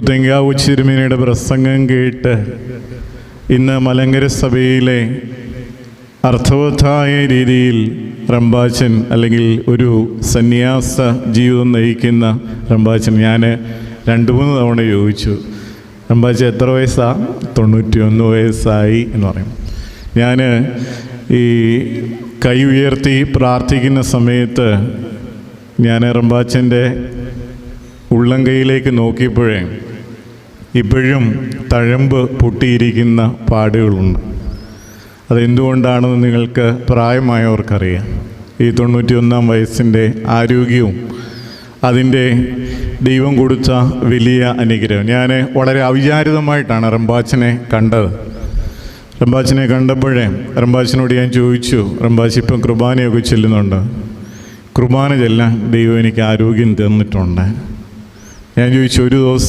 പുത്തങ്കാവ് തിരുമേനിയുടെ പ്രസംഗം കേട്ട് ഇന്ന് മലങ്കര സഭയിലെ അർത്ഥവത്തായ രീതിയിൽ റമ്പാച്ചൻ അല്ലെങ്കിൽ ഒരു സന്യാസ ജീവിതം നയിക്കുന്ന റമ്പാച്ചൻ, ഞാൻ 2-3 തവണ ചോദിച്ചു, റമ്പാച്ചൻ എത്ര വയസ്സാണ്? 91 വയസ്സായി എന്ന് പറയും. ഞാൻ ഈ കൈ ഉയർത്തി പ്രാർത്ഥിക്കുന്ന സമയത്ത് ഞാൻ റമ്പാച്ചൻ്റെ ഉള്ളം കൈയിലേക്ക് നോക്കിയപ്പോഴേ ഇപ്പോഴും തഴമ്പ് പൊട്ടിയിരിക്കുന്ന പാടുകളുണ്ട്. അതെന്തുകൊണ്ടാണെന്ന് നിങ്ങൾക്ക് പ്രായമായവർക്കറിയാം. ഈ 91 വയസ്സിൻ്റെ ആരോഗ്യവും അതിൻ്റെ ദൈവം കൊടുത്ത വലിയ അനുഗ്രഹം. ഞാൻ വളരെ അവിചാരിതമായിട്ടാണ് റമ്പാച്ചനെ കണ്ടത്. റമ്പാച്ചനെ കണ്ടപ്പോഴേ റമ്പാച്ചനോട് ഞാൻ ചോദിച്ചു, റമ്പാച്ചൻ ഇപ്പം കുർബാനയൊക്കെ ചെല്ലുന്നുണ്ട്, കുർബാന ചെല്ലാൻ ദൈവം എനിക്ക് ആരോഗ്യം തന്നിട്ടുണ്ട്. ഞാൻ ചോദിച്ചു, ഒരു ദിവസം